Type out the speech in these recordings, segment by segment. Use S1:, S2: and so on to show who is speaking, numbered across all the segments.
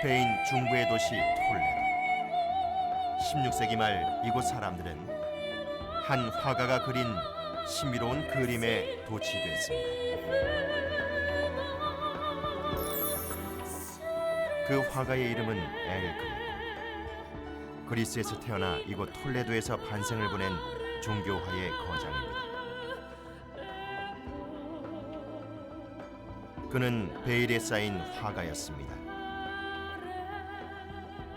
S1: 스페인 중부의 도시 톨레도. 16세기 말 이곳 사람들은 한 화가가 그린 신비로운 그림에 도취됐습니다. 그 화가의 이름은 엘 그레코. 그리스에서 태어나 이곳 톨레도에서 반생을 보낸 종교화의 거장입니다. 그는 베일에 쌓인 화가였습니다.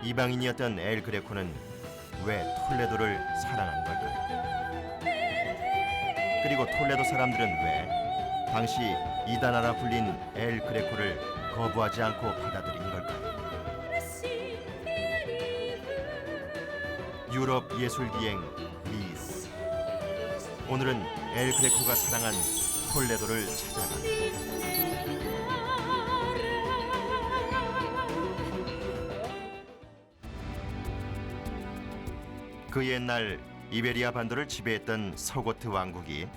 S1: 이방인이었던 엘 그레코는 왜 톨레도를 사랑한 걸까요? 그리고 톨레도 사람들은 왜 당시 이단아라 불린 엘 그레코를 거부하지 않고 받아들인 걸까요? 유럽 예술기행 리스. 오늘은 엘 그레코가 사랑한 톨레도를 찾아갑니다. 그 옛날 이베리아 반도를 지배했던 서고트 왕국이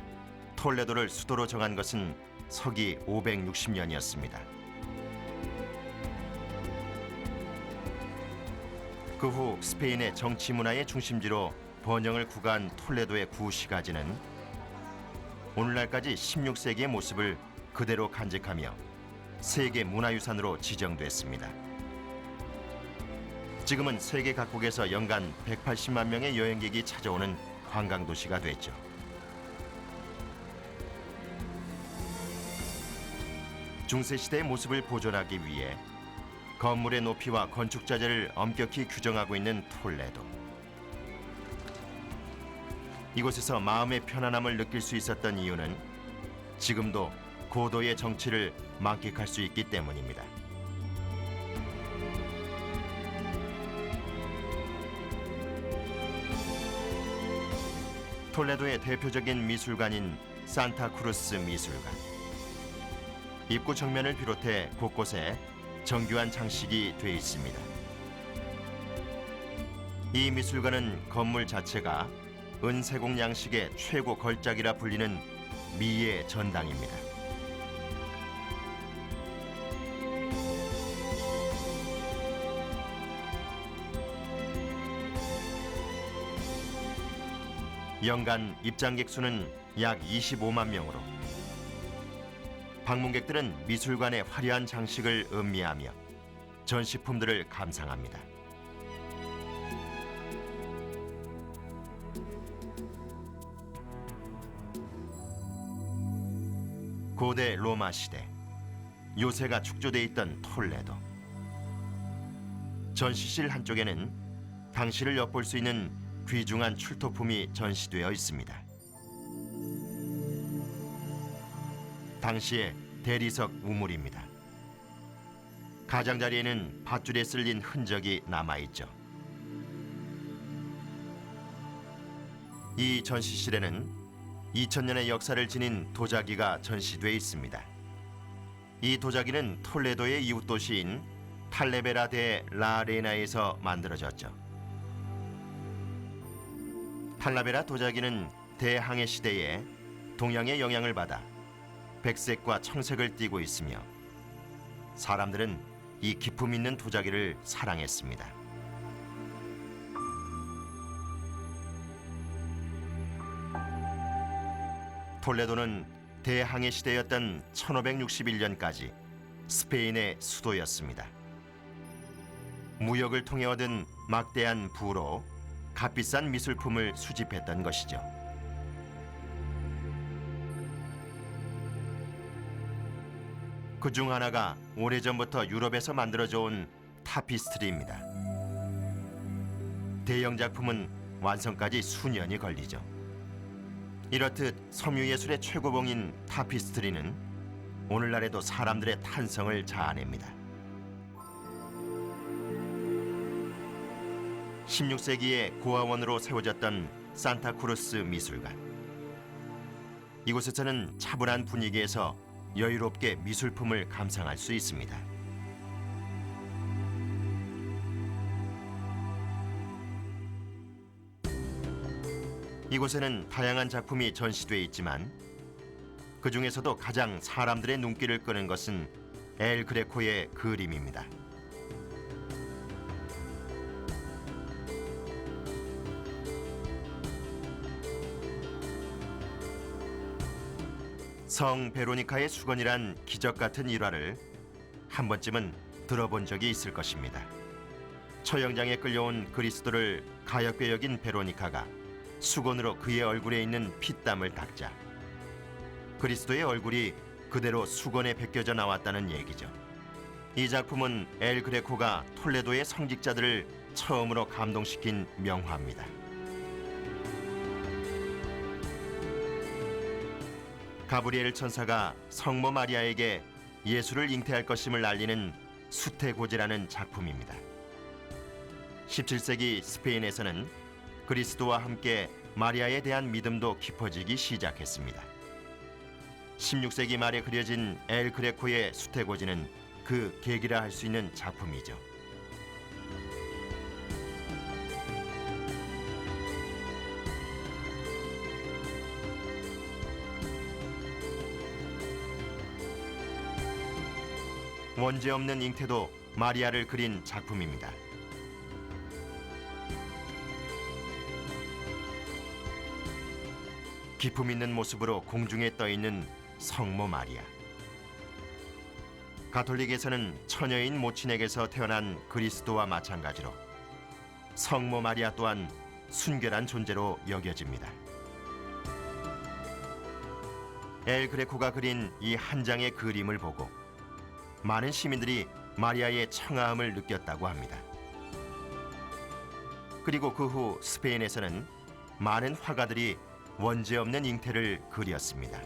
S1: 톨레도를 수도로 정한 것은 서기 560년이었습니다. 그 후 스페인의 정치 문화의 중심지로 번영을 구가한 톨레도의 구시가지는 오늘날까지 16세기의 모습을 그대로 간직하며 세계 문화유산으로 지정됐습니다. 지금은 세계 각국에서 연간 180만 명의 여행객이 찾아오는 관광도시가 됐죠. 중세시대의 모습을 보존하기 위해 건물의 높이와 건축 자재를 엄격히 규정하고 있는 톨레도. 이곳에서 마음의 편안함을 느낄 수 있었던 이유는 지금도 고도의 정치를 만끽할 수 있기 때문입니다. 톨레도의 대표적인 미술관인 산타크루스 미술관. 입구 정면을 비롯해 곳곳에 정교한 장식이 되어 있습니다. 이 미술관은 건물 자체가 은세공 양식의 최고 걸작이라 불리는 미의 전당입니다. 연간 입장객 수는 약 25만 명으로 방문객들은 미술관의 화려한 장식을 음미하며 전시품들을 감상합니다. 고대 로마 시대 요새가 축조돼 있던 톨레도. 전시실 한쪽에는 당시를 엿볼 수 있는 귀중한 출토품이 전시되어 있습니다. 당시의 대리석 우물입니다. 가장자리에는 밧줄에 쓸린 흔적이 남아있죠. 이 전시실에는 2000년의 역사를 지닌 도자기가 전시돼 있습니다. 이 도자기는 톨레도의 이웃 도시인 탈레베라 데 라레나에서 만들어졌죠. 탈라베라 도자기는 대항해 시대에 동양의 영향을 받아 백색과 청색을 띠고 있으며 사람들은 이 기품 있는 도자기를 사랑했습니다. 톨레도는 대항해 시대였던 1561년까지 스페인의 수도였습니다. 무역을 통해 얻은 막대한 부로 값비싼 미술품을 수집했던 것이죠. 그중 하나가 오래전부터 유럽에서 만들어져 온 타피스트리입니다. 대형 작품은 완성까지 수년이 걸리죠. 이렇듯 섬유예술의 최고봉인 타피스트리는 오늘날에도 사람들의 탄성을 자아냅니다. 16세기에 고아원으로 세워졌던 산타크루스 미술관. 이곳에서는 차분한 분위기에서 여유롭게 미술품을 감상할 수 있습니다. 이곳에는 다양한 작품이 전시돼 있지만 그 중에서도 가장 사람들의 눈길을 끄는 것은 엘 그레코의 그림입니다. 성 베로니카의 수건이란 기적 같은 일화를 한 번쯤은 들어본 적이 있을 것입니다. 처형장에 끌려온 그리스도를 가엾게 여긴 베로니카가 수건으로 그의 얼굴에 있는 피땀을 닦자 그리스도의 얼굴이 그대로 수건에 벗겨져 나왔다는 얘기죠. 이 작품은 엘 그레코가 톨레도의 성직자들을 처음으로 감동시킨 명화입니다. 가브리엘 천사가 성모 마리아에게 예수를 잉태할 것임을 알리는 수태고제라는 작품입니다. 17세기 스페인에서는 그리스도와 함께 마리아에 대한 믿음도 깊어지기 시작했습니다. 16세기 말에 그려진 엘 그레코의 수태고지는 그 계기라 할 수 있는 작품이죠. 원죄 없는 잉태도 마리아를 그린 작품입니다. 기품 있는 모습으로 공중에 떠 있는 성모 마리아. 가톨릭에서는 처녀인 모친에게서 태어난 그리스도와 마찬가지로 성모 마리아 또한 순결한 존재로 여겨집니다. 엘 그레코가 그린 이 한 장의 그림을 보고 많은 시민들이 마리아의 청아함을 느꼈다고 합니다. 그리고 그 후 스페인에서는 많은 화가들이 원죄 없는 잉태를 그렸습니다.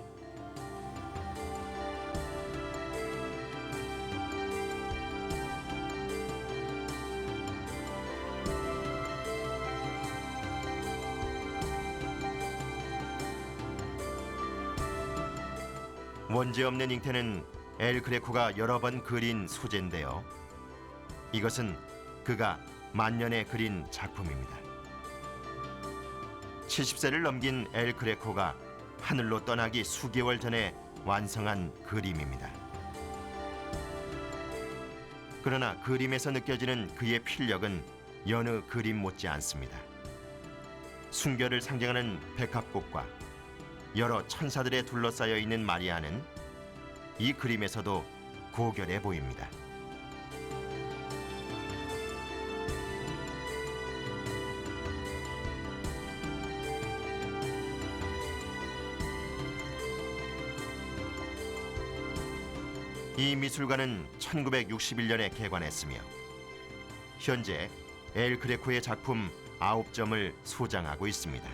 S1: 원죄 없는 잉태는 엘 그레코가 여러 번 그린 소재인데요. 이것은 그가 만년에 그린 작품입니다. 70세를 넘긴 엘 그레코가 하늘로 떠나기 수개월 전에 완성한 그림입니다. 그러나 그림에서 느껴지는 그의 필력은 여느 그림 못지 않습니다. 순결을 상징하는 백합꽃과 여러 천사들에 둘러싸여 있는 마리아는 이 그림에서도 고결해 보입니다. 이 미술관은 1961년에 개관했으며 현재 엘 그레코의 작품 9점을 소장하고 있습니다.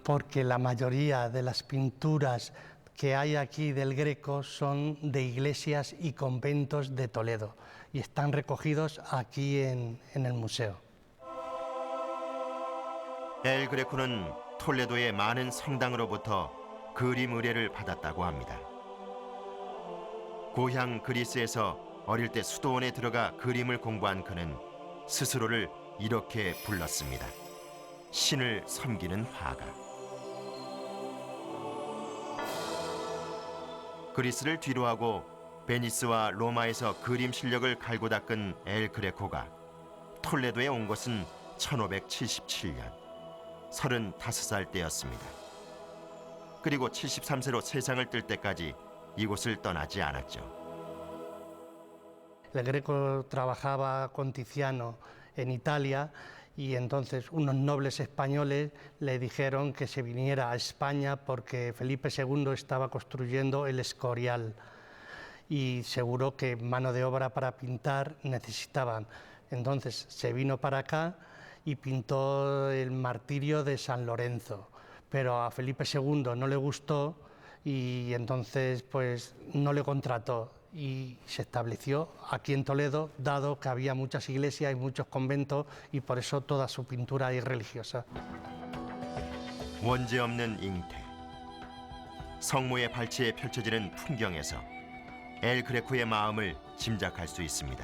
S2: Porque la mayoría de las pinturas que hay aquí del Greco son de iglesias y conventos de Toledo y están recogidos aquí en el museo.
S1: 엘 그레코는 톨레도의 많은 성당으로부터 그림 의뢰를 받았다고 합니다. 고향 그리스에서 어릴 때 수도원에 들어가 그림을 공부한 그는 스스로를 이렇게 불렀습니다. 신을 섬기는 화가. 그리스를 뒤로하고 베니스와 로마에서 그림 실력을 갈고 닦은 엘 그레코가 톨레도에 온 것은 1577년 35살 때였습니다. 그리고 73세로 세상을 뜰 때까지 이곳을 떠나지 않았죠.
S2: El Greco trabajaba con Tiziano en Italia y entonces unos nobles españoles le dijeron que se viniera a España porque Felipe II estaba construyendo el Escorial y seguro que mano de obra para pintar necesitaban. Entonces se vino para acá y pintó el martirio de San Lorenzo, pero a Felipe II no le gustó y entonces pues no le contrató y se estableció aquí en Toledo, dado que había muchas iglesias y muchos conventos y por eso toda su pintura es religiosa.
S1: 원죄 없는 잉태. 성모의 발치에 펼쳐지는 풍경에서 엘 그레코의 마음을 짐작할 수 있습니다.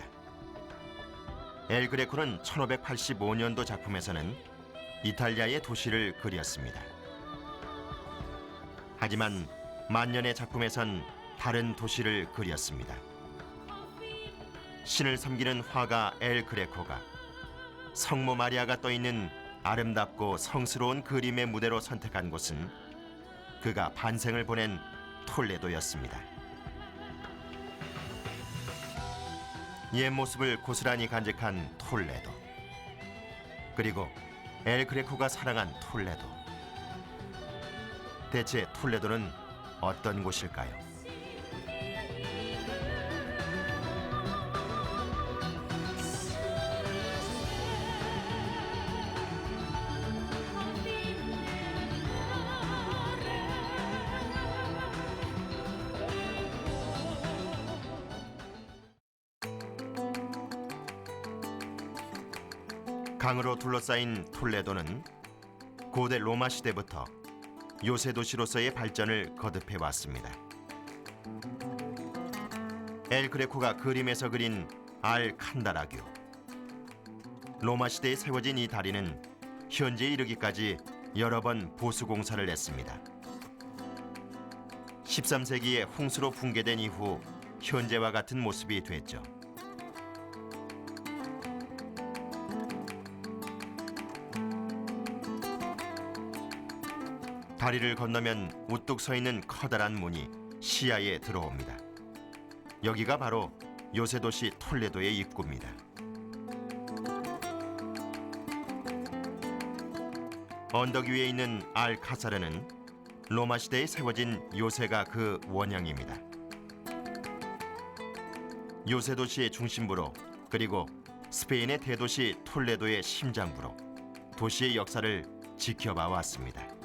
S1: 엘 그레코는 1585년도 작품에서는 이탈리아의 도시를 그렸습니다. 하지만 만년의 작품에선 다른 도시를 그렸습니다. 신을 섬기는 화가 엘 그레코가 성모 마리아가 떠있는 아름답고 성스러운 그림의 무대로 선택한 곳은 그가 반생을 보낸 톨레도였습니다. 옛 모습을 고스란히 간직한 톨레도, 그리고 엘 그레코가 사랑한 톨레도. 대체 톨레도는 어떤 곳일까요? 강으로 둘러싸인 톨레도는 고대 로마 시대부터 요새 도시로서의 발전을 거듭해 왔습니다. 엘 그레코가 그림에서 그린 알 칸다라규. 로마 시대에 세워진 이 다리는 현재에 이르기까지 여러 번 보수 공사를 했습니다. 13세기에 홍수로 붕괴된 이후 현재와 같은 모습이 됐죠. 다리를 건너면 우뚝 서 있는 커다란 문이 시야에 들어옵니다. 여기가 바로 요새 도시 톨레도의 입구입니다. 언덕 위에 있는 알카사르는 로마 시대에 세워진 요새가 그 원형입니다. 요새 도시의 중심부로, 그리고 스페인의 대도시 톨레도의 심장부로 도시의 역사를 지켜봐 왔습니다.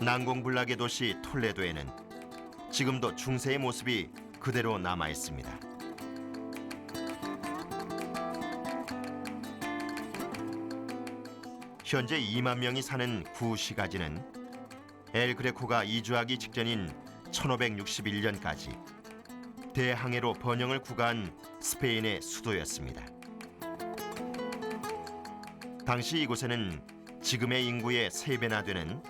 S1: 난공불락의 도시 톨레도에는 지금도 중세의 모습이 그대로 남아 있습니다. 현재 2만 명이 사는 구시가지는 엘 그레코가 이주하기 직전인 1561년까지 대항해로 번영을 구가한 스페인의 수도였습니다. 당시 이곳에는 지금의 인구의 3배나 되는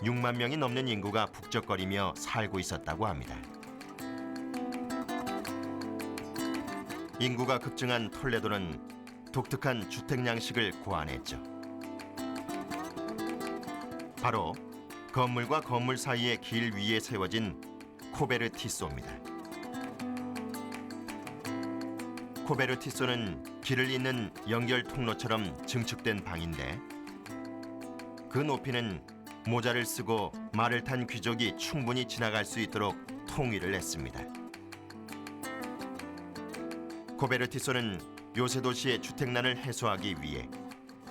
S1: 6만 명이 넘는 인구가 북적거리며 살고 있었다고 합니다. 인구가 급증한 톨레도는 독특한 주택 양식을 고안했죠. 바로 건물과 건물 사이의 길 위에 세워진 코베르티소입니다. 코베르티소는 길을 잇는 연결 통로처럼 증축된 방인데 그 높이는 모자를 쓰고 말을 탄 귀족이 충분히 지나갈 수 있도록 통일을 했습니다. 코베르티소는 요새 도시의 주택난을 해소하기 위해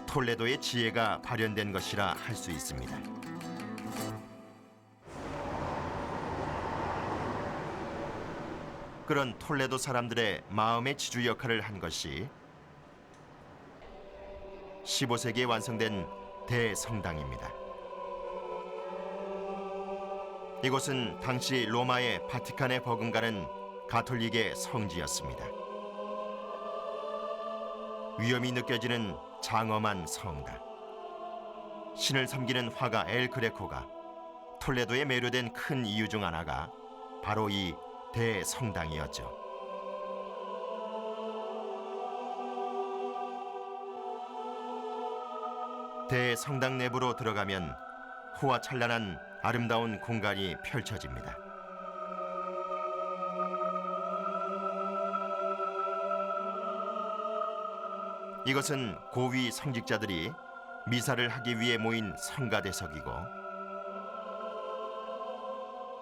S1: 톨레도의 지혜가 발현된 것이라 할 수 있습니다. 그런 톨레도 사람들의 마음의 지주 역할을 한 것이 15세기에 완성된 대성당입니다. 이곳은 당시 로마의 바티칸에 버금가는 가톨릭의 성지였습니다. 위험이 느껴지는 장엄한 성당. 신을 섬기는 화가 엘 그레코가 톨레도에 매료된 큰 이유 중 하나가 바로 이 대성당이었죠. 대성당 내부로 들어가면 호화찬란한 아름다운 공간이 펼쳐집니다. 이것은 고위 성직자들이 미사를 하기 위해 모인 성가대석이고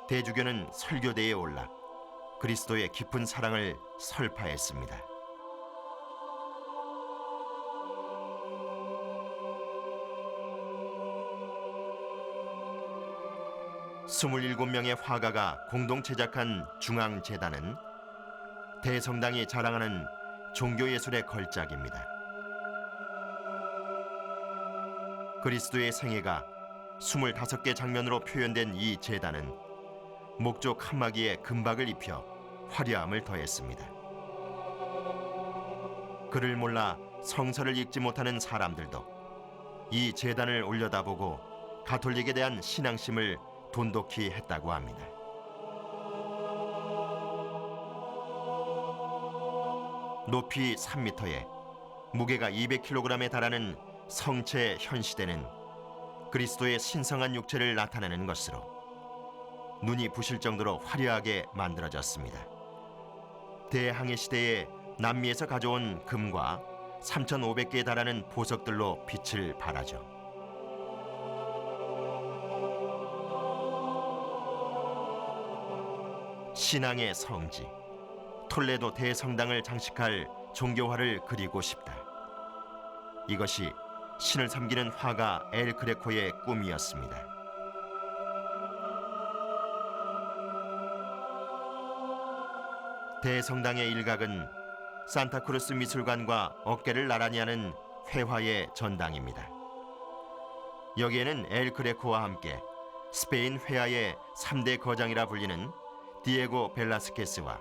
S1: 대주교는 설교대에 올라 그리스도의 깊은 사랑을 설파했습니다. 스물일곱 명의 화가가 공동 제작한 중앙재단은 대성당이 자랑하는 종교예술의 걸작입니다. 그리스도의 생애가 25개 장면으로 표현된 이 제단은 목조 칸막이에 금박을 입혀 화려함을 더했습니다. 글을 몰라 성서를 읽지 못하는 사람들도 이 제단을 올려다보고 가톨릭에 대한 신앙심을 돈독히 했다고 합니다. 높이 3m에 무게가 200kg에 달하는 성체 현시대는 그리스도의 신성한 육체를 나타내는 것으로 눈이 부실 정도로 화려하게 만들어졌습니다. 대항해 시대에 남미에서 가져온 금과 3,500개에 달하는 보석들로 빛을 발하죠. 신앙의 성지, 톨레도 대성당을 장식할 종교화를 그리고 싶다. 이것이 신을 섬기는 화가 엘 그레코의 꿈이었습니다. 대성당의 일각은 산타크루스 미술관과 어깨를 나란히 하는 회화의 전당입니다. 여기에는 엘 그레코와 함께 스페인 회화의 3대 거장이라 불리는 디에고 벨라스케스와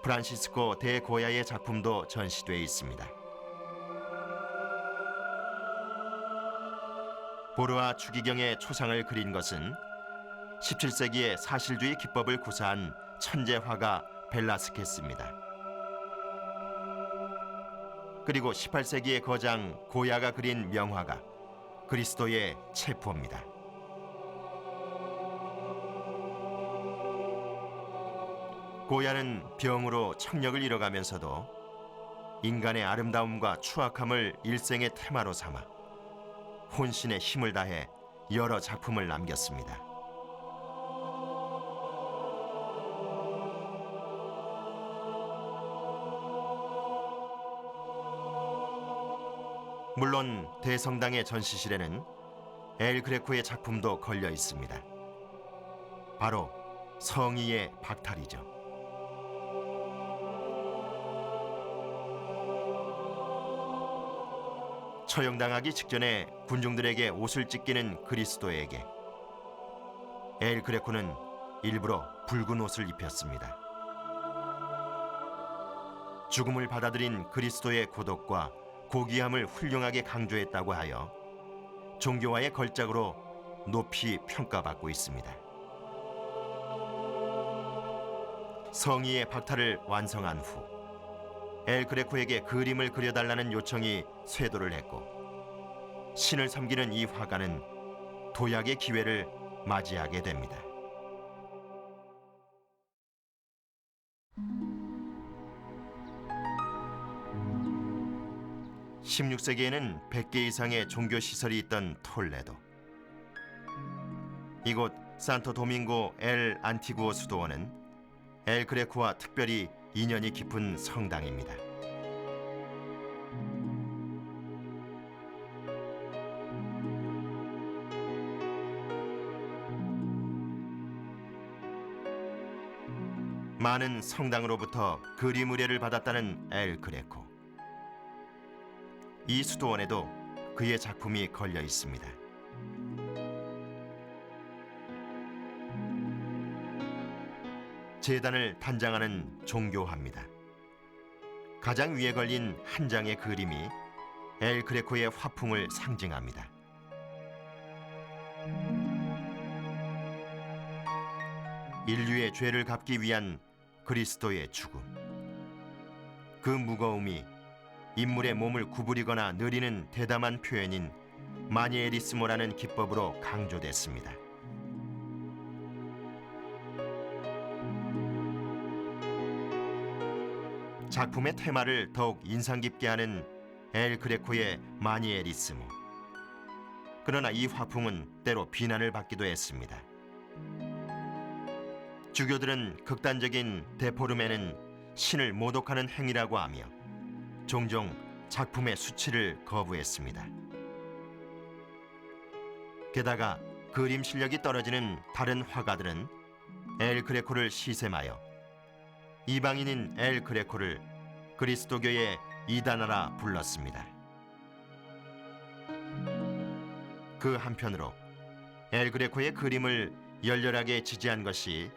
S1: 프란시스코 데 고야의 작품도 전시돼 있습니다. 보르아 추기경의 초상을 그린 것은 17세기의 사실주의 기법을 구사한 천재 화가 벨라스케스입니다. 그리고 18세기의 거장 고야가 그린 명화가 그리스도의 체포입니다. 고야는 병으로 청력을 잃어가면서도 인간의 아름다움과 추악함을 일생의 테마로 삼아 혼신의 힘을 다해 여러 작품을 남겼습니다. 물론 대성당의 전시실에는 엘 그레코의 작품도 걸려 있습니다. 바로 성의의 박탈이죠. 처형당하기 직전에 군중들에게 옷을 찢기는 그리스도에게 엘 그레코는 일부러 붉은 옷을 입혔습니다. 죽음을 받아들인 그리스도의 고독과 고귀함을 훌륭하게 강조했다고 하여 종교와의 걸작으로 높이 평가받고 있습니다. 성의의 박탈을 완성한 후 엘 그레코에게 그림을 그려달라는 요청이 쇄도를 했고 신을 섬기는 이 화가는 도약의 기회를 맞이하게 됩니다. 16세기에는 100개 이상의 종교 시설이 있던 톨레도. 이곳 산토 도밍고 엘 안티구오 수도원은 엘 그레코와 특별히 인연이 깊은 성당입니다. 많은 성당으로부터 그림 의뢰를 받았다는 엘 그레코. 이 수도원에도 그의 작품이 걸려 있습니다. 제단을 단장하는 종교화입니다. 가장 위에 걸린 한 장의 그림이 엘 그레코의 화풍을 상징합니다. 인류의 죄를 갚기 위한 그리스도의 죽음. 그 무거움이 인물의 몸을 구부리거나 느리는 대담한 표현인 마니에리스모라는 기법으로 강조됐습니다. 작품의 테마를 더욱 인상 깊게 하는 엘 그레코의 마니에리스모. 그러나 이 화풍은 때로 비난을 받기도 했습니다. 주교들은 극단적인 데포르메는 신을 모독하는 행위라고 하며 종종 작품의 수치를 거부했습니다. 게다가 그림 실력이 떨어지는 다른 화가들은 엘 그레코를 시샘하여 이방인인 엘 그레코를 그리스도교의 이단하라 불렀습니다. 그 한편으로 엘 그레코의 그림을 열렬하게 지지한 것이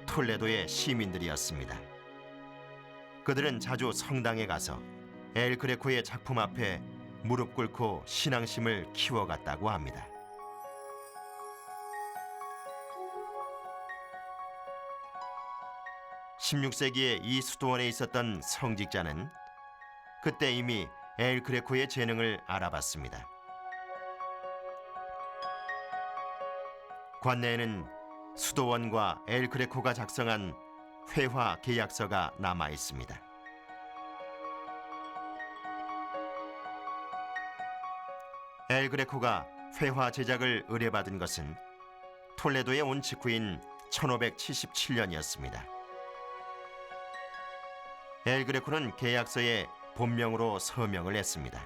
S1: 톨레도의 시민들이었습니다. 그들은 자주 성당에 가서 엘 그레코의 작품 앞에 무릎 꿇고 신앙심을 키워갔다고 합니다. (16세기에) 이 수도원에 있었던 성직자는 그때 이미 엘 그레코의 재능을 알아봤습니다. 관내에는 수도원과 엘 그레코가 작성한 회화 계약서가 남아 있습니다. 엘 그레코가 회화 제작을 의뢰받은 것은 톨레도에 온 직후인 1577년이었습니다. 엘 그레코는 계약서에 본명으로 서명을 했습니다.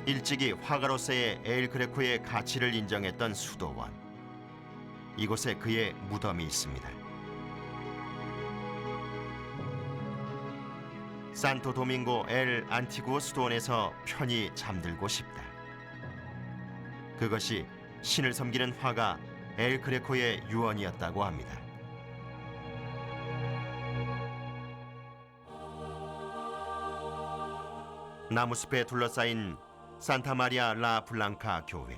S1: 일찍이 화가로서의 엘 그레코의 가치를 인정했던 수도원. 이곳에 그의 무덤이 있습니다. 산토 도밍고 엘 안티구오 수도원에서 편히 잠들고 싶다. 그것이 신을 섬기는 화가 엘 그레코의 유언이었다고 합니다. 나무숲에 둘러싸인 산타마리아 라 블랑카 교회.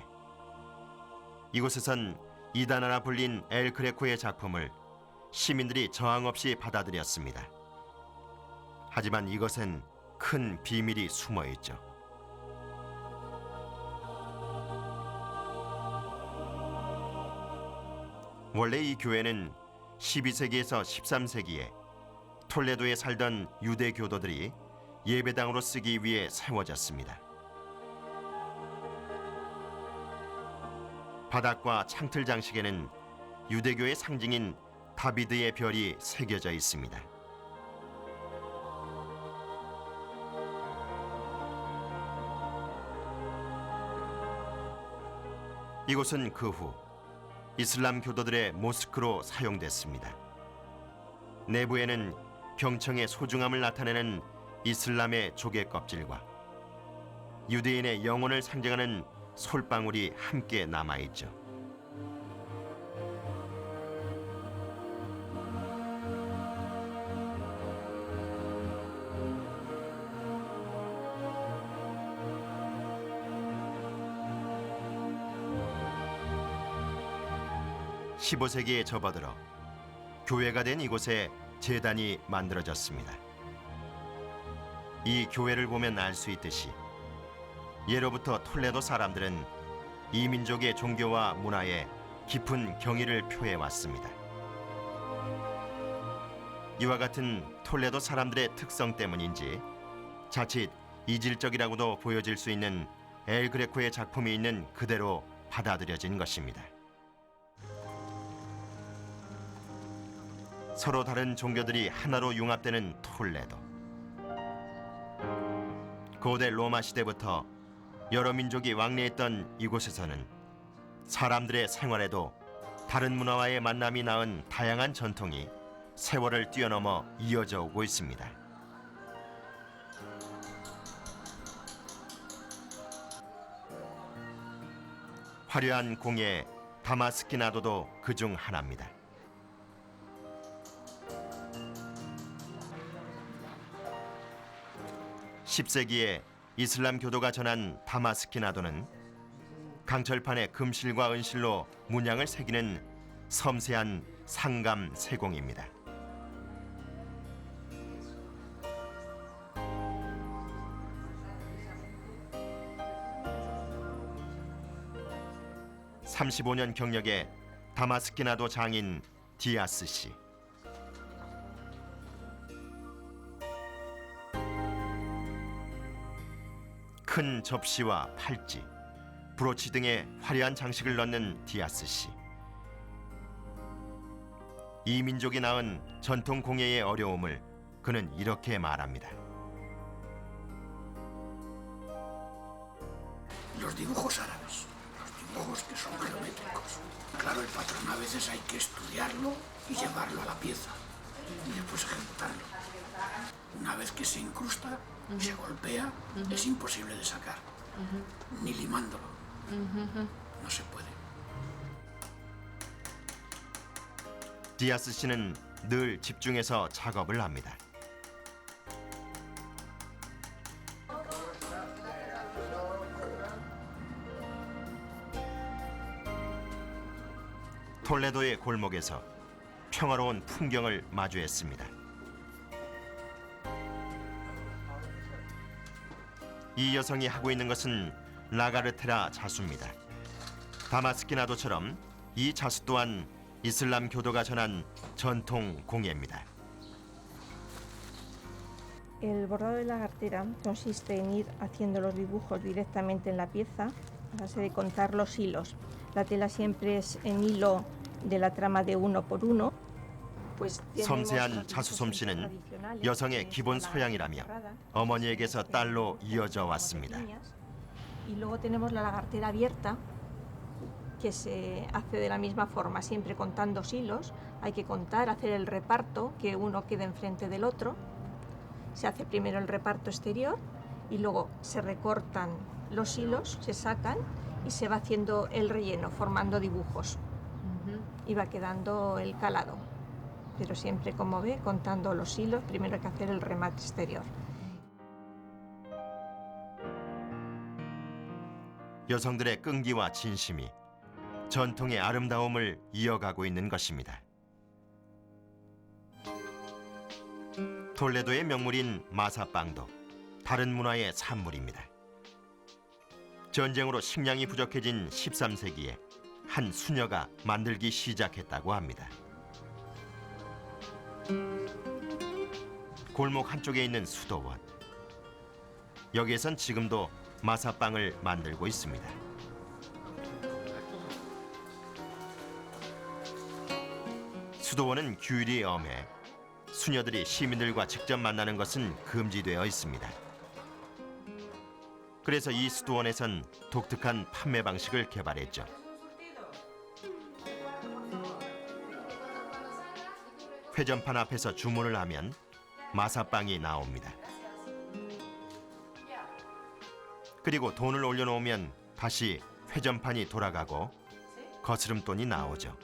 S1: 이곳에선 이단아라 불린 엘 그레코의 작품을 시민들이 저항 없이 받아들였습니다. 하지만 이것엔 큰 비밀이 숨어 있죠. 원래 이 교회는 12세기에서 13세기에 톨레도에 살던 유대 교도들이 예배당으로 쓰기 위해 세워졌습니다. 바닥과 창틀 장식에는 유대교의 상징인 다비드의 별이 새겨져 있습니다. 이곳은 그 후 이슬람 교도들의 모스크로 사용됐습니다. 내부에는 경청의 소중함을 나타내는 이슬람의 조개 껍질과 유대인의 영혼을 상징하는 솔방울이 함께 남아있죠. (15세기에) 접어들어 교회가 된 이곳에 제단이 만들어졌습니다. 이 교회를 보면 알 수 있듯이 예로부터 톨레도 사람들은 이 민족의 종교와 문화에 깊은 경의를 표해 왔습니다. 이와 같은 톨레도 사람들의 특성 때문인지 자칫 이질적이라고도 보여질 수 있는 엘 그레코의 작품이 있는 그대로 받아들여진 것입니다. 서로 다른 종교들이 하나로 융합되는 톨레도. 고대 로마 시대부터 여러 민족이 왕래했던 이곳에서는 사람들의 생활에도 다른 문화와의 만남이 낳은 다양한 전통이 세월을 뛰어넘어 이어져 오고 있습니다. 화려한 공예 다마스키나도도 그중 하나입니다. 10세기에 이슬람 교도가 전한 다마스키나도는 강철판에 금실과 은실로 문양을 새기는 섬세한 상감 세공입니다. (35년) 경력의 다마스키나도 장인 디아스 씨. 큰 접시와 팔찌, 브로치 등의 화려한 장식을 넣는 디아스 씨. 이 민족이 낳은 전통 공예의 어려움을 그는 이렇게 말합니다.
S3: Los dibujos árabes, los dibujos que son geométricos. Claro, el patrón a veces hay que estudiarlo y llevarlo a la pieza y después ejecutarlo. Una vez que se incrusta, se golpea, es imposible de sacar, ni limándolo. No se puede.
S1: 디아스 씨는 늘 집중해서 작업을 합니다. 톨레도의 골목에서 평화로운 풍경을 마주했습니다. 이 여성이 하고 있는 것은 라가르테라 자수입니다. 다마스키나도처럼 이 자수 또한 이슬람 교도가 전한 전통 공예입니다.
S4: El bordado de la cartera consiste en ir haciendo los dibujos directamente en la pieza a base de contar los hilos. La tela siempre es en hilo de la trama de 1 por 1. Pues
S1: 섬세한 자수 솜씨는 여성의 기본 소양이라며 어머니에게서 딸로 이어져 왔습니다.
S4: Y luego tenemos la lagartera abierta, que se hace de la misma forma, siempre con tan 2 hilos. Hay que contar, hacer el reparto, que uno quede enfrente del otro. Se hace primero el reparto exterior y luego se recortan los hilos, se sacan y se va haciendo el relleno, formando dibujos. Y va quedando el calado. Pero siempre, como ve, contando los hilos, primero hay que hacer el remate exterior.
S1: 여성들의 끈기와 진심이 전통의 아름다움을 이어가고 있는 것입니다. 톨레도의 명물인 마사빵도 다른 문화의 산물입니다. 전쟁으로 식량이 부족해진 13세기에 한 수녀가 만들기 시작했다고 합니다. 골목 한쪽에 있는 수도원. 여기에선 지금도 마사빵을 만들고 있습니다. 수도원은 규율이 엄해 수녀들이 시민들과 직접 만나는 것은 금지되어 있습니다. 그래서 이 수도원에선 독특한 판매 방식을 개발했죠. 회전판 앞에서 주문을 하면 마사빵이 나옵니다. 그리고 돈을 올려놓으면 다시 회전판이 돌아가고 거스름돈이 나오죠.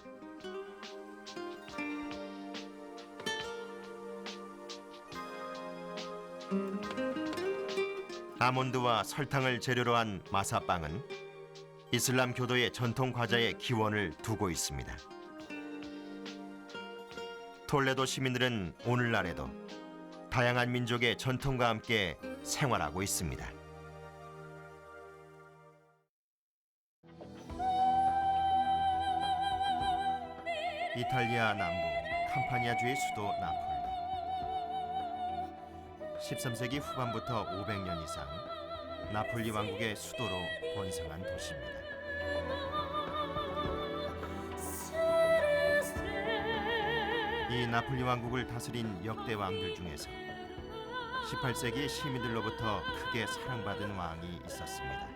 S1: 아몬드와 설탕을 재료로 한 마사빵은 이슬람 교도의 전통 과자의 기원을 두고 있습니다. 톨레도 시민들은 오늘날에도 다양한 민족의 전통과 함께 생활하고 있습니다. 이탈리아 남부 캄파니아주의 수도 나폴리. 13세기 후반부터 500년 이상 나폴리 왕국의 수도로 번성한 도시입니다. 이 나폴리 왕국을 다스린 역대 왕들 중에서 18세기 시민들로부터 크게 사랑받은 왕이 있었습니다.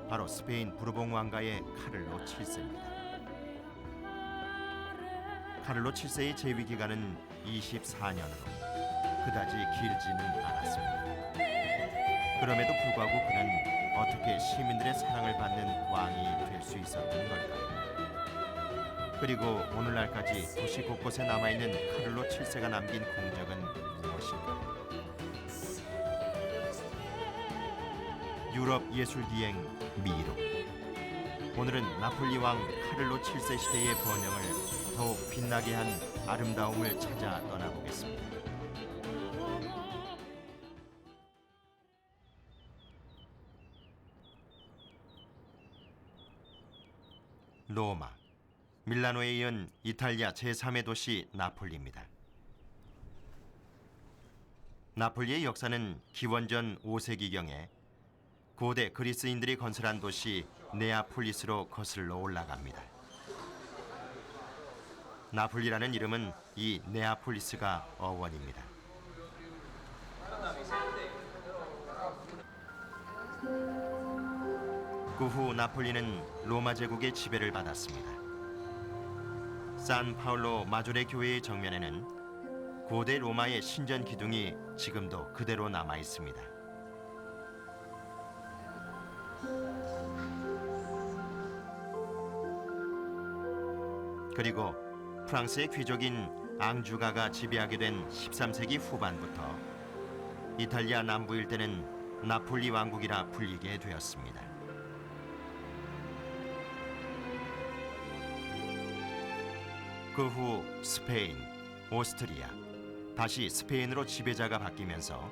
S1: 바로 스페인 부르봉 왕가의 카를로 7세입니다. 카를로 7세의 재위 기간은 24년으로 그다지 길지는 않았습니다. 그럼에도 불구하고 그는 어떻게 시민들의 사랑을 받는 왕이 될 수 있었던 걸까요? 그리고 오늘날까지 도시 곳곳에 남아있는 카를로 7세가 남긴 공적은 무엇일까요? 유럽 예술기행 미로. 오늘은 나폴리 왕 카를로 7세 시대의 번영을 더욱 빛나게 한 아름다움을 찾아 떠나보겠습니다. 로마, 밀라노에 이은 이탈리아 제3의 도시 나폴리입니다. 나폴리의 역사는 기원전 5세기경에 고대 그리스인들이 건설한 도시 네아폴리스로 거슬러 올라갑니다. 나폴리라는 이름은 이 네아폴리스가 어원입니다. 그 후 나폴리는 로마 제국의 지배를 받았습니다. 산파울로 마조레 교회의 정면에는 고대 로마의 신전 기둥이 지금도 그대로 남아 있습니다. 그리고 프랑스의 귀족인 앙주가가 지배하게 된 13세기 후반부터 이탈리아 남부 일대는 나폴리 왕국이라 불리게 되었습니다. 그 후 스페인, 오스트리아, 다시 스페인으로 지배자가 바뀌면서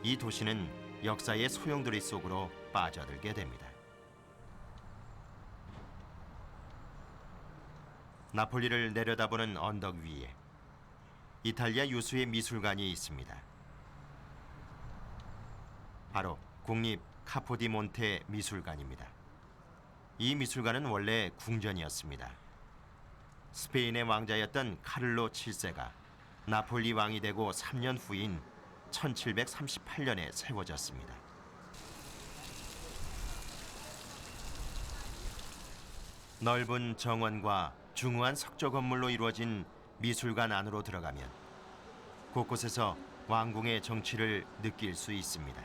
S1: 이 도시는 역사의 소용돌이 속으로 빠져들게 됩니다. 나폴리를 내려다보는 언덕 위에 이탈리아 유수의 미술관이 있습니다. 바로 국립 카포디몬테 미술관입니다. 이 미술관은 원래 궁전이었습니다. 스페인의 왕자였던 카를로 7세가 나폴리 왕이 되고 3년 후인 1738년에 세워졌습니다. 넓은 정원과 중후한 석조 건물로 이루어진 미술관 안으로 들어가면 곳곳에서 왕궁의 정취를 느낄 수 있습니다.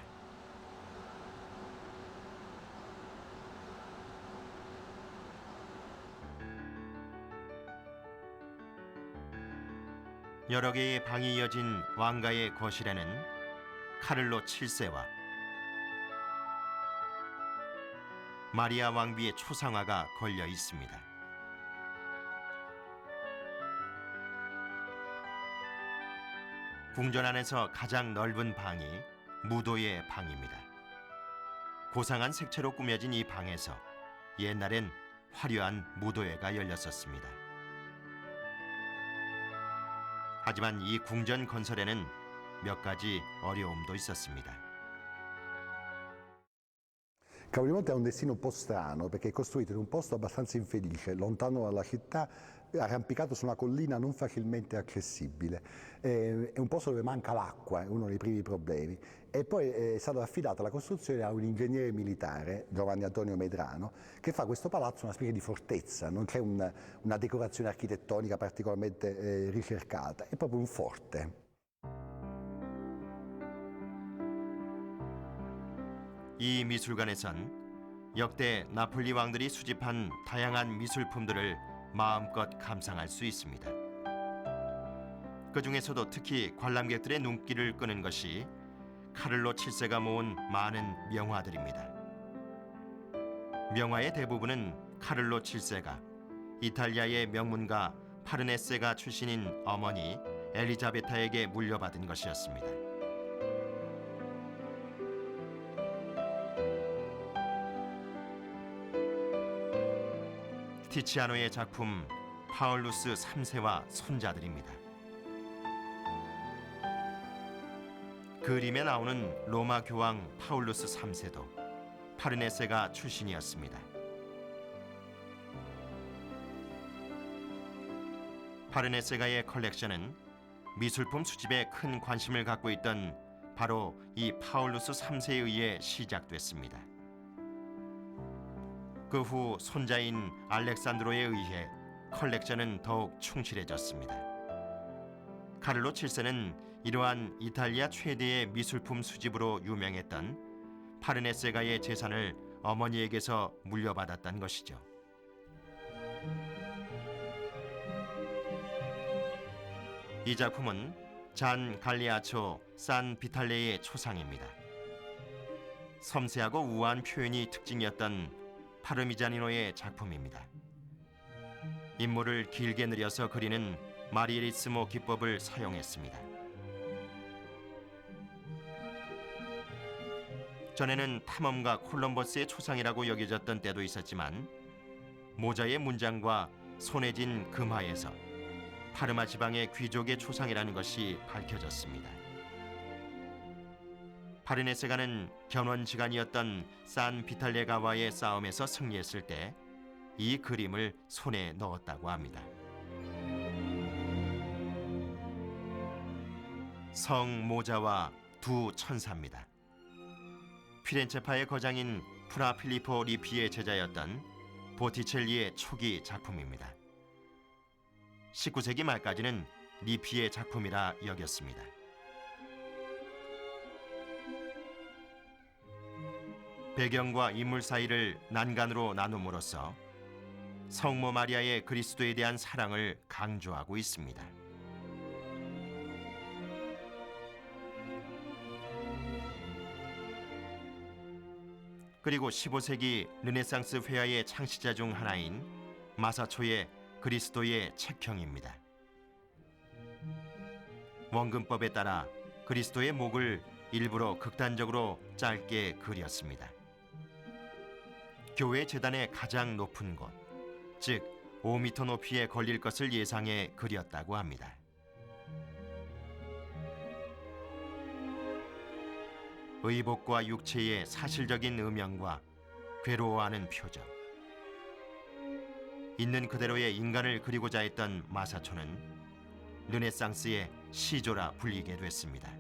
S1: 여러 개의 방이 이어진 왕가의 거실에는 카를로 7세와 마리아 왕비의 초상화가 걸려 있습니다. 궁전 안에서 가장 넓은 방이 무도의 방입니다. 고상한 색채로 꾸며진 이 방에서 옛날엔 화려한 무도회가 열렸었습니다. 하지만 이 궁전 건설에는 몇 가지 어려움도 있었습니다.
S5: Capodimonte ha un destino un po' strano perché è costruito in un posto abbastanza infelice, lontano dalla città, arrampicato su una collina non facilmente accessibile. È un posto dove manca l'acqua, è uno dei primi problemi. E poi è stata affidata la costruzione a un ingegnere militare, Giovanni Antonio Medrano, che fa questo palazzo una specie di fortezza, non c'è una decorazione architettonica particolarmente ricercata, è proprio un forte.
S1: 이 미술관에선 역대 나폴리 왕들이 수집한 다양한 미술품들을 마음껏 감상할 수 있습니다. 그 중에서도 특히 관람객들의 눈길을 끄는 것이 카를로 7세가 모은 많은 명화들입니다. 명화의 대부분은 카를로 7세가 이탈리아의 명문가 파르네세가 출신인 어머니 엘리자베타에게 물려받은 것이었습니다. 티치아노의 작품 파울루스 3세와 손자들입니다. 그림에 나오는 로마 교황 파울루스 3세도 파르네세가 출신이었습니다. 파르네세가의 컬렉션은 미술품 수집에 큰 관심을 갖고 있던 바로 이 파울루스 3세에 의해 시작됐습니다. 그 후 손자인 알렉산드로에 의해 컬렉션은 더욱 충실해졌습니다. 카를로 7세는 이러한 이탈리아 최대의 미술품 수집으로 유명했던 파르네세가의 재산을 어머니에게서 물려받았던 것이죠. 이 작품은 잔 갈리아초 산 비탈레의 초상입니다. 섬세하고 우아한 표현이 특징이었던 파르미자니노의 작품입니다. 인물을 길게 늘려서 그리는 마리에리스모 기법을 사용했습니다. 전에는 탐험가 콜럼버스의 초상이라고 여겨졌던 때도 있었지만 모자의 문장과 손에 쥔 금화에서 파르마 지방의 귀족의 초상이라는 것이 밝혀졌습니다. 파르네세가는 견원지간이었던 산 비탈레가와의 싸움에서 승리했을 때 이 그림을 손에 넣었다고 합니다. 성 모자와 두 천사입니다. 피렌체파의 거장인 프라 필리포 리피의 제자였던 보티첼리의 초기 작품입니다. 19세기 말까지는 리피의 작품이라 여겼습니다. 배경과 인물 사이를 난간으로 나눔으로써 성모 마리아의 그리스도에 대한 사랑을 강조하고 있습니다. 그리고 15세기 르네상스 회화의 창시자 중 하나인 마사초의 그리스도의 책형입니다. 원근법에 따라 그리스도의 목을 일부러 극단적으로 짧게 그렸습니다. 교회 제단의 가장 높은 곳, 즉 5m 높이에 걸릴 것을 예상해 그렸다고 합니다. 의복과 육체의 사실적인 음영과 괴로워하는 표정, 있는 그대로의 인간을 그리고자 했던 마사초는 르네상스의 시조라 불리게 됐습니다.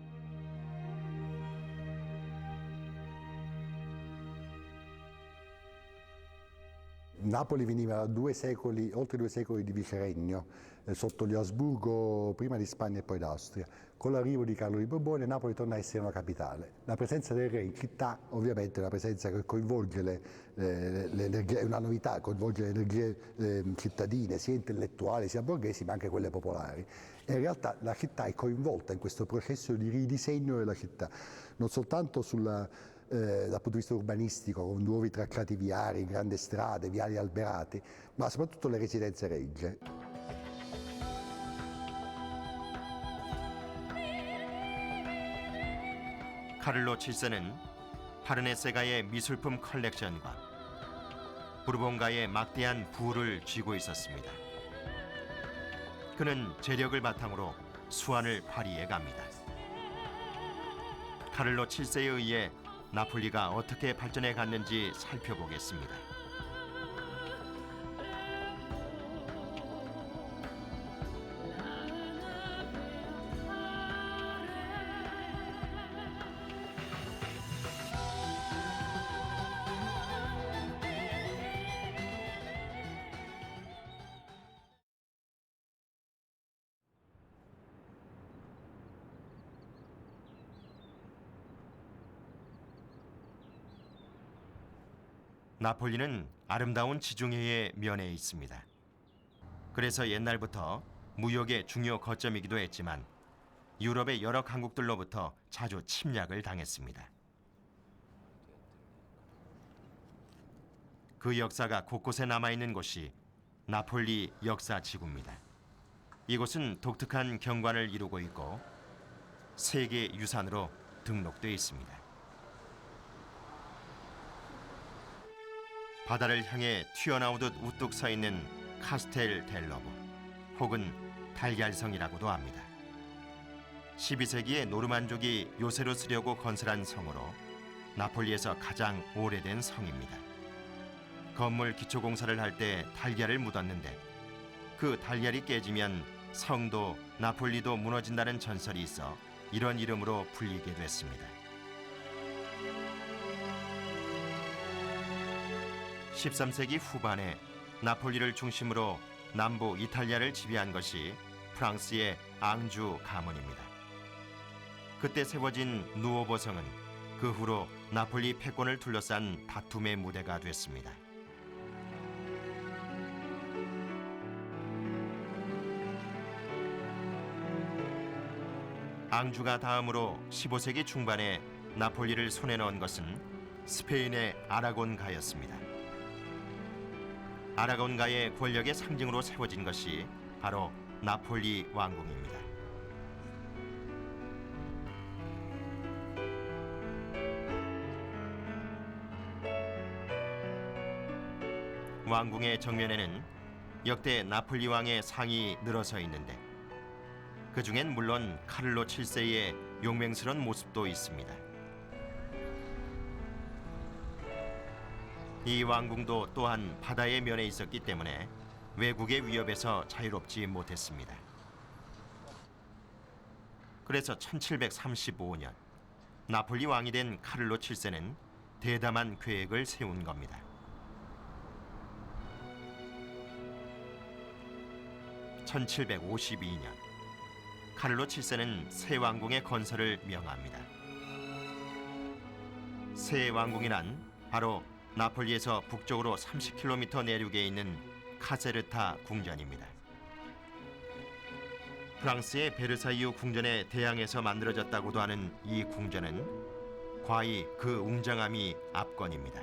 S5: Napoli veniva da oltre 2 secoli di vicerregno sotto gli Asburgo, prima di Spagna e poi d'Austria. Con l'arrivo di Carlo di Borbone Napoli torna a essere una capitale. La presenza del re in città ovviamente è una presenza che coinvolge è una novità, coinvolge le energie cittadine, sia intellettuali sia borghesi ma anche quelle popolari. E in realtà la città è coinvolta in questo processo di ridisegno della città, non soltanto dal punto di vista urbanistico, con nuovi tracciati viari, grandi strade, viali alberati, ma soprattutto le residenze regge.
S1: 카를로 7세는 파르네세가의 미술품 컬렉션과 부르본가의 막대한 부를 쥐고 있었습니다. 그는 재력을 바탕으로 수완을 발휘해 갑니다. 카를로 7세에 의해 나폴리가 어떻게 발전해 갔는지 살펴보겠습니다. 나폴리는 아름다운 지중해의 면에 있습니다. 그래서 옛날부터 무역의 중요 거점이기도 했지만 유럽의 여러 강국들로부터 자주 침략을 당했습니다. 그 역사가 곳곳에 남아있는 곳이 나폴리 역사지구입니다. 이곳은 독특한 경관을 이루고 있고 세계 유산으로 등록돼 있습니다. 바다를 향해 튀어나오듯 우뚝 서 있는 카스텔 델러브 혹은 달걀성이라고도 합니다. 12세기에 노르만족이 요새로 쓰려고 건설한 성으로 나폴리에서 가장 오래된 성입니다. 건물 기초 공사를 할 때 달걀을 묻었는데 그 달걀이 깨지면 성도 나폴리도 무너진다는 전설이 있어 이런 이름으로 불리게 됐습니다. 13세기 후반에 나폴리를 중심으로 남부 이탈리아를 지배한 것이 프랑스의 앙주 가문입니다. 그때 세워진 누오보성은 그 후로 나폴리 패권을 둘러싼 다툼의 무대가 됐습니다. 앙주가 다음으로 15세기 중반에 나폴리를 손에 넣은 것은 스페인의 아라곤가였습니다. 아라곤가의 권력의 상징으로 세워진 것이 바로 나폴리 왕궁입니다. 왕궁의 정면에는 역대 나폴리 왕의 상이 늘어서 있는데 그 중엔 물론 카를로 7세의 용맹스러운 모습도 있습니다. 이 왕궁도 또한 바다의 면에 있었기 때문에 외국의 위협에서 자유롭지 못했습니다. 그래서 1735년 나폴리 왕이 된 카를로 7세는 대담한 계획을 세운 겁니다. 1752년 카를로 7세는 새 왕궁의 건설을 명합니다. 새 왕궁이란 바로 나폴리에서 북쪽으로 30km 내륙에 있는 카세르타 궁전입니다. 프랑스의 베르사유 궁전에 대항해서 만들어졌다고도 하는 이 궁전은 과히 그 웅장함이 압권입니다.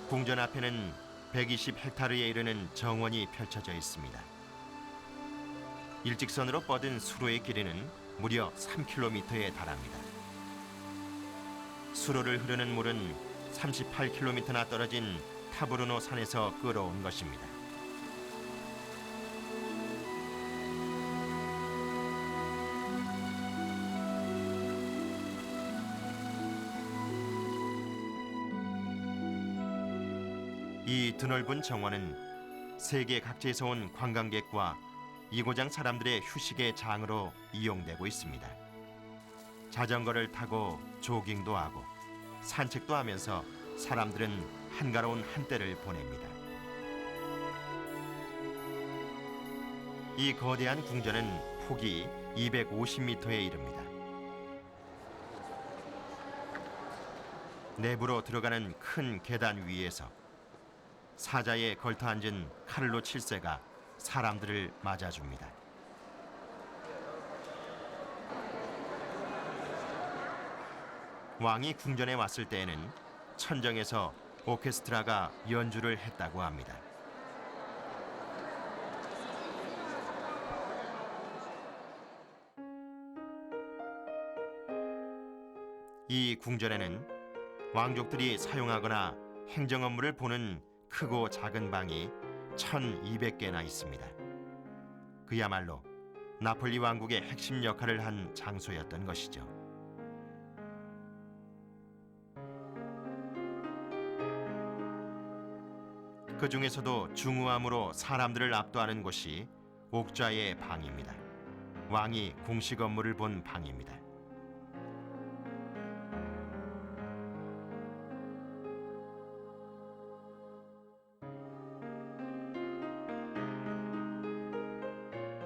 S1: 궁전 앞에는 120헥타르에 이르는 정원이 펼쳐져 있습니다. 일직선으로 뻗은 수로의 길이는 무려 3km에 달합니다. 수로를 흐르는 물은 38km나 떨어진 타브르노 산에서 끌어온 것입니다. 이 드넓은 정원은 세계 각지에서 온 관광객과 이고장 사람들의 휴식의 장으로 이용되고 있습니다. 자전거를 타고 조깅도 하고 산책도 하면서 사람들은 한가로운 한때를 보냅니다. 이 거대한 궁전은 폭이 250m에 이릅니다. 내부로 들어가는 큰 계단 위에서 사자에 걸터 앉은 카를로 7세가 사람들을 맞아줍니다. 왕이 궁전에 왔을 때에는 천정에서 오케스트라가 연주를 했다고 합니다. 이 궁전에는 왕족들이 사용하거나 행정 업무를 보는 크고 작은 방이 1200개나 있습니다. 그야말로 나폴리 왕국의 핵심 역할을 한 장소였던 것이죠. 그 중에서도 중후함으로 사람들을 압도하는 곳이 옥좌의 방입니다. 왕이 공식 업무를 본 방입니다.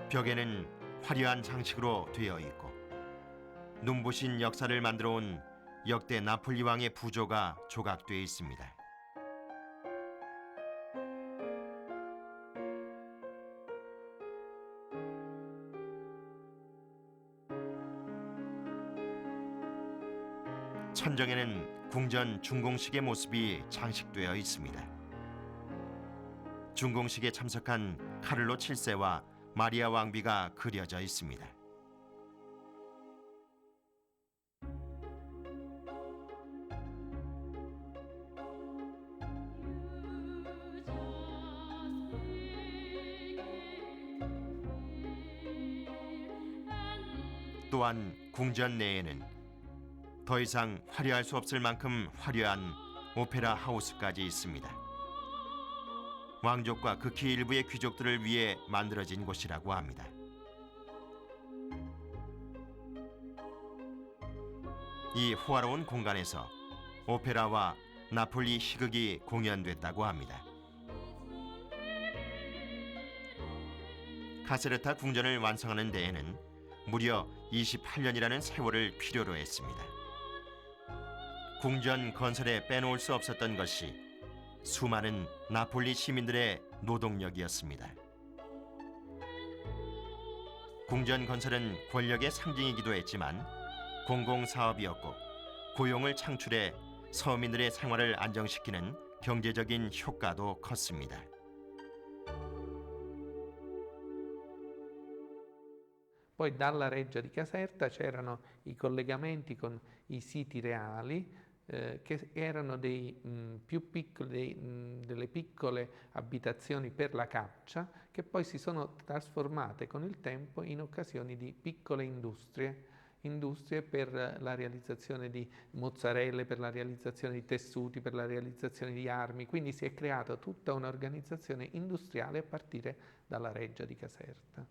S1: 벽에는 화려한 장식으로 되어 있고 눈부신 역사를 만들어 온 역대 나폴리 왕의 부조가 조각되어 있습니다. 천정에는 궁전 준공식의 모습이 장식되어 있습니다. 준공식에 참석한 카를로 7세와 마리아 왕비가 그려져 있습니다. 또한 궁전 내에는 더 이상 화려할 수 없을 만큼 화려한 오페라 하우스까지 있습니다. 왕족과 극히 일부의 귀족들을 위해 만들어진 곳이라고 합니다. 이 호화로운 공간에서 오페라와 나폴리 희극이 공연됐다고 합니다. 카세르타 궁전을 완성하는 데에는 무려 28년이라는 세월을 필요로 했습니다. 궁전 건설에 빼놓을 수 없었던 것이 수많은 나폴리 시민들의 노동력이었습니다. 궁전 건설은 권력의 상징이기도 했지만 공공사업이었고 고용을 창출해 서민들의 생활을 안정시키는 경제적인 효과도 컸습니다.
S6: Poi dalla reggia di Caserta c'erano i collegamenti con i siti reali che erano più piccoli, delle piccole abitazioni per la caccia che poi si sono trasformate con il tempo in occasioni di piccole industrie per la realizzazione di mozzarelle, per la realizzazione di tessuti, per la realizzazione di armi, quindi si è creata tutta un'organizzazione industriale a partire dalla reggia di Caserta.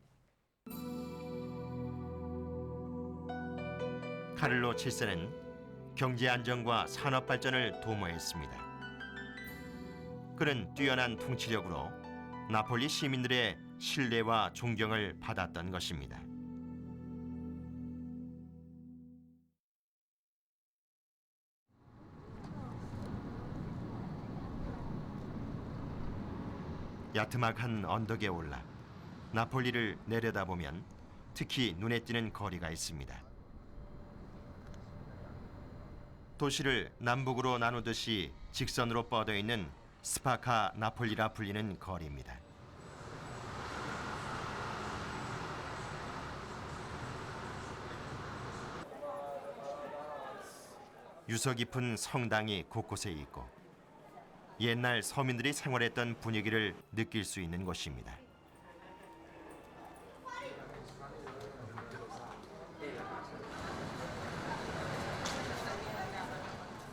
S1: 카를로 7세는 경제 안정과 산업 발전을 도모했습니다. 그는 뛰어난 통치력으로 나폴리 시민들의 신뢰와 존경을 받았던 것입니다. 야트막한 언덕에 올라 나폴리를 내려다보면 특히 눈에 띄는 거리가 있습니다. 도시를 남북으로 나누듯이 직선으로 뻗어 있는 스파카 나폴리라 불리는 거리입니다. 유서 깊은 성당이 곳곳에 있고 옛날 서민들이 생활했던 분위기를 느낄 수 있는 곳입니다.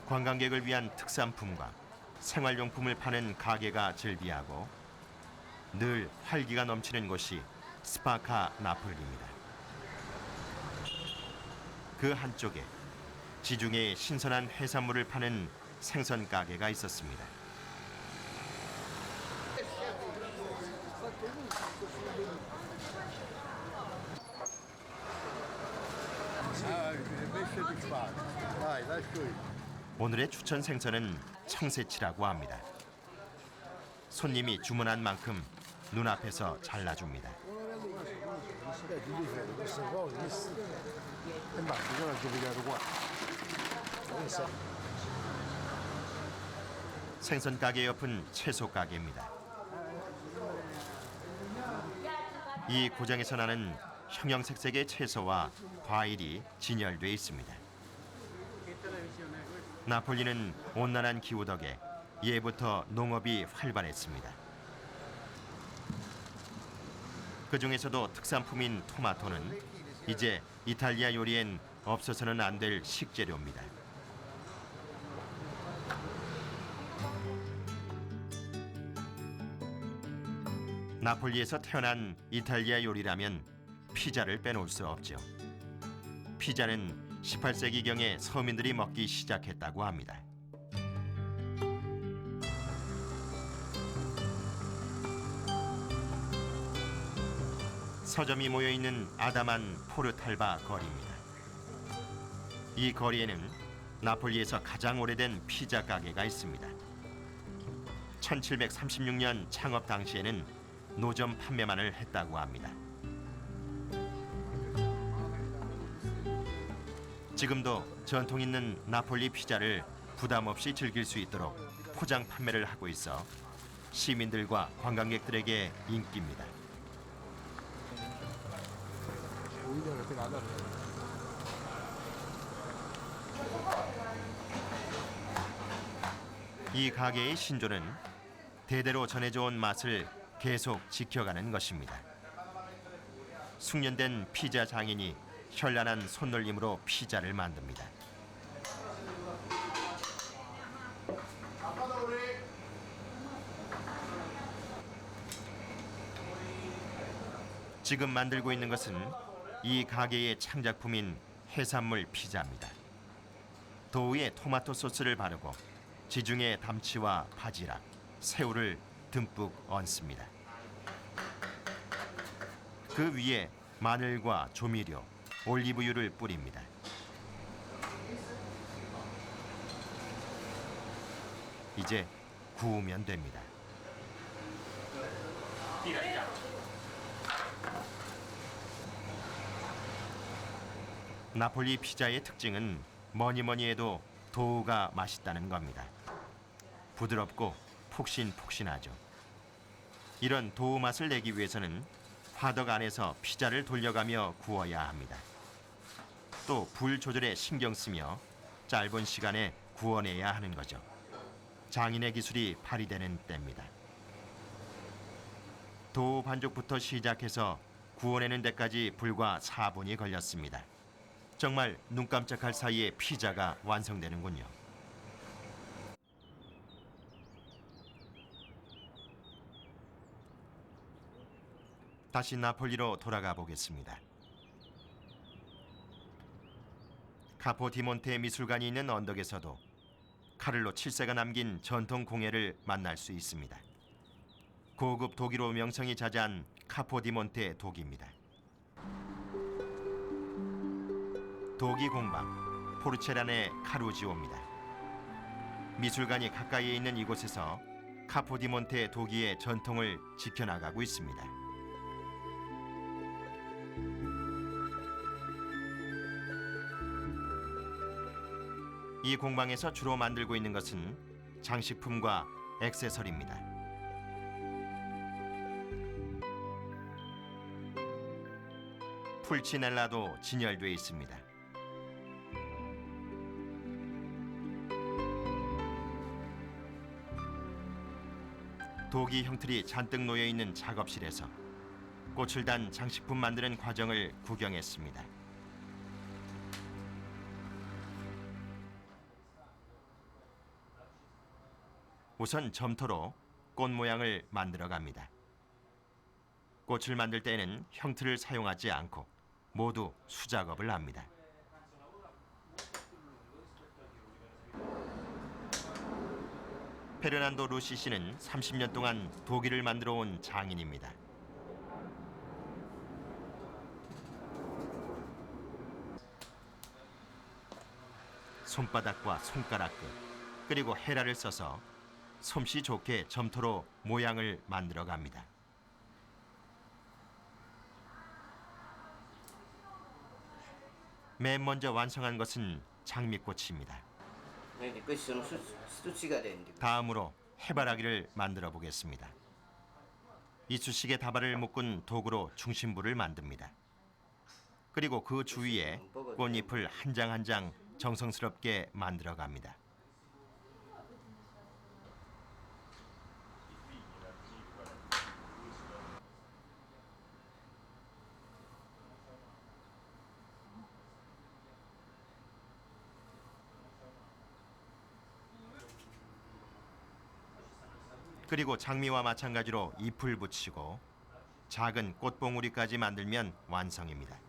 S1: 관광객을 위한 특산품과 생활용품을 파는 가게가 즐비하고 늘 활기가 넘치는 곳이 스파카 나폴리입니다. 그 한쪽에 지중해 신선한 해산물을 파는 생선 가게가 있었습니다. 오늘의 추천 생선은 청새치라고 합니다. 손님이 주문한 만큼 눈앞에서 잘라줍니다. 생선 가게 옆은 채소 가게입니다. 이 고장에서 나는 형형색색의 채소와 과일이 진열돼 있습니다. 나폴리는 온난한 기후 덕에 예부터 농업이 활발했습니다. 그 중에서도 특산품인 토마토는 이제 이탈리아 요리엔 없어서는 안 될 식재료입니다. 나폴리에서 태어난 이탈리아 요리라면 피자를 빼놓을 수 없죠. 피자는 18세기경에 서민들이 먹기 시작했다고 합니다. 서점이 모여있는 아담한 포르탈바 거리입니다. 이 거리에는 나폴리에서 가장 오래된 피자 가게가 있습니다. 1736년 창업 당시에는 노점 판매만을 했다고 합니다. 지금도 전통 있는 나폴리 피자를 부담 없이 즐길 수 있도록 포장 판매를 하고 있어 시민들과 관광객들에게 인기입니다. 이 가게의 신조는 대대로 전해져 온 맛을 계속 지켜가는 것입니다. 숙련된 피자 장인이 현란한 손놀림으로 피자를 만듭니다. 지금 만들고 있는 것은 이 가게의 창작품인 해산물 피자입니다. 도우에 토마토 소스를 바르고 지중해 담치와 바지락, 새우를 듬뿍 얹습니다. 그 위에 마늘과 조미료, 올리브유를 뿌립니다. 이제 구우면 됩니다. 나폴리 피자의 특징은 뭐니 해도 도우가 맛있다는 겁니다. 부드럽고 폭신폭신하죠. 이런 도우 맛을 내기 위해서는 화덕 안에서 피자를 돌려가며 구워야 합니다. 또 불 조절에 신경 쓰며 짧은 시간에 구워내야 하는 거죠. 장인의 기술이 발휘되는 때입니다. 도우 반죽부터 시작해서 구워내는 데까지 불과 4분이 걸렸습니다. 정말 눈 깜짝할 사이에 피자가 완성되는군요. 다시 나폴리로 돌아가 보겠습니다. 카포디몬테 미술관이 있는 언덕에서도 카를로 7세가 남긴 전통 공예를 만날 수 있습니다. 고급 독일어 명성이 자자한 카포디몬테 독입니다. 독이 공방 포르체란의 카루지오입니다. 미술관이 가까이에 있는 이곳에서 카포디몬테 독일의 전통을 지켜나가고 있습니다. 이 공방에서 주로 만들고 있는 것은 장식품과 액세서리입니다. 풀치넬라도 진열돼 있습니다. 도기 형틀이 잔뜩 놓여 있는 작업실에서 꽃을 단 장식품 만드는 과정을 구경했습니다. 우선 점토로 꽃 모양을 만들어 갑니다. 꽃을 만들 때에는 형틀을 사용하지 않고 모두 수작업을 합니다. 페르난도 루시 씨는 30년 동안 도기를 만들어 온 장인입니다. 손바닥과 손가락 끝, 그리고 헤라를 써서 솜씨 좋게 점토로 모양을 만들어 갑니다. 맨 먼저 완성한 것은 장미꽃입니다.
S7: questi sono stuzzicadenti.
S1: 다음으로 해바라기를 만들어 보겠습니다. 이쑤시개 다발을 묶은 도구로 중심부를 만듭니다. 그리고 그 주위에 꽃잎을 한 장 한 장 정성스럽게 만들어 갑니다. 그리고 장미와 마찬가지로 잎을 붙이고 작은 꽃봉우리까지 만들면 완성입니다.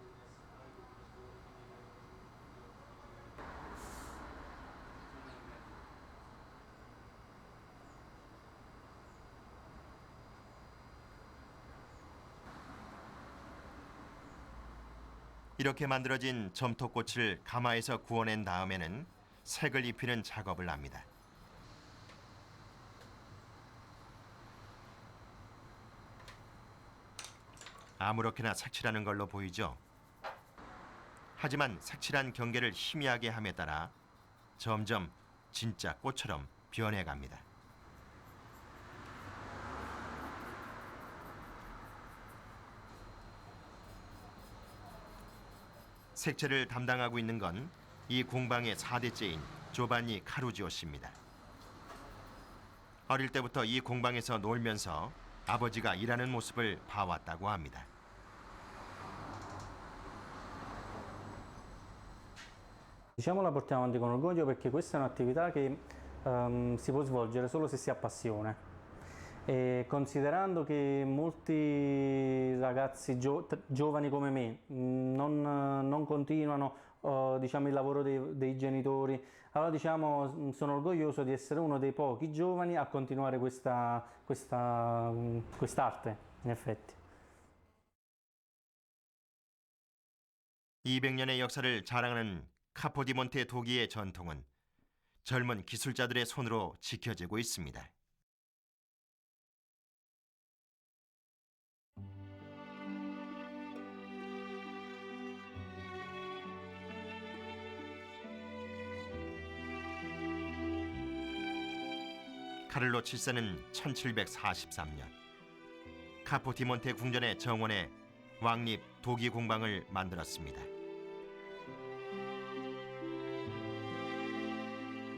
S1: 이렇게 만들어진 점토꽃을 가마에서 구워낸 다음에는 색을 입히는 작업을 합니다. 아무렇게나 색칠하는 걸로 보이죠. 하지만 색칠한 경계를 희미하게 함에 따라 점점 진짜 꽃처럼 변해갑니다. 색칠을 담당하고 있는 건 이 공방의 4대째인 조반니 카루지오 씨입니다. 어릴 때부터 이 공방에서 놀면서 아버지가 일하는 모습을 봐왔다고 합니다.
S8: Diciamo la portiamo avanti con orgoglio perché questa è un'attività che si può svolgere solo se si ha passione. E considerando che molti ragazzi giovani come me non continuano diciamo, il lavoro dei genitori, allora diciamo, sono orgoglioso di essere uno dei pochi giovani a continuare quest'arte, in effetti.
S1: 200년의 역사를 자랑하는 카포디몬테 도기의 전통은 젊은 기술자들의 손으로 지켜지고 있습니다. 카를로 7세는 1743년 카포디몬테 궁전의 정원에 왕립 도기 공방을 만들었습니다.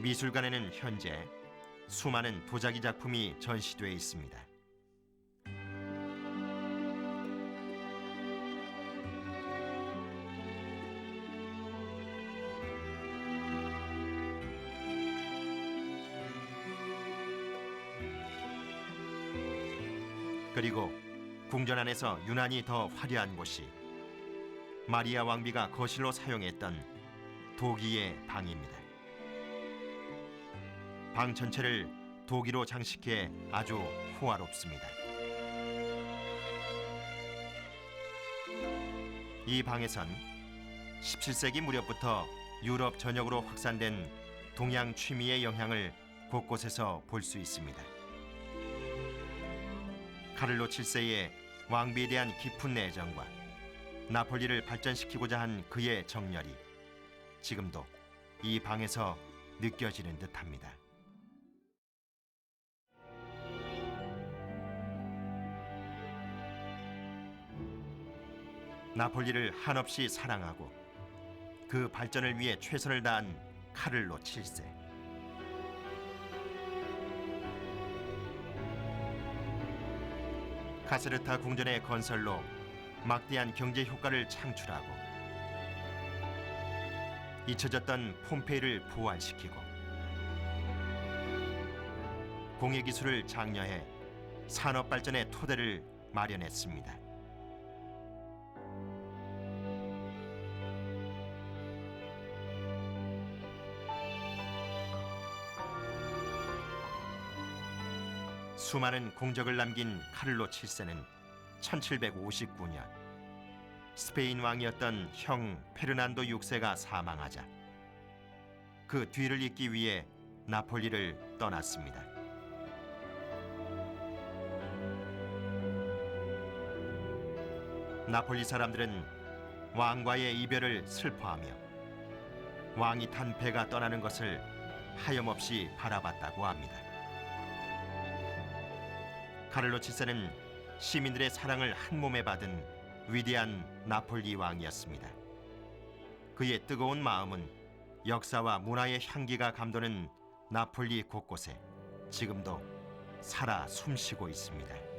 S1: 미술관에는 현재 수많은 도자기 작품이 전시돼 있습니다. 그리고 궁전 안에서 유난히 더 화려한 곳이 마리아 왕비가 거실로 사용했던 도기의 방입니다. 방 전체를 도기로 장식해 아주 호화롭습니다. 이 방에선 17세기 무렵부터 유럽 전역으로 확산된 동양 취미의 영향을 곳곳에서 볼 수 있습니다. 카를로 7세의 왕비에 대한 깊은 애정과 나폴리를 발전시키고자 한 그의 정열이 지금도 이 방에서 느껴지는 듯합니다. 나폴리를 한없이 사랑하고 그 발전을 위해 최선을 다한 카를로 7세. 카세르타 궁전의 건설로 막대한 경제 효과를 창출하고 잊혀졌던 폼페이를 부활시키고 공예 기술을 장려해 산업 발전의 토대를 마련했습니다. 수많은 공적을 남긴 카를로 7세는 1759년 스페인 왕이었던 형 페르난도 6세가 사망하자 그 뒤를 잇기 위해 나폴리를 떠났습니다. 나폴리 사람들은 왕과의 이별을 슬퍼하며 왕이 탄 배가 떠나는 것을 하염없이 바라봤다고 합니다. 카를로 7세는 시민들의 사랑을 한 몸에 받은 위대한 나폴리 왕이었습니다. 그의 뜨거운 마음은 역사와 문화의 향기가 감도는 나폴리 곳곳에 지금도 살아 숨쉬고 있습니다.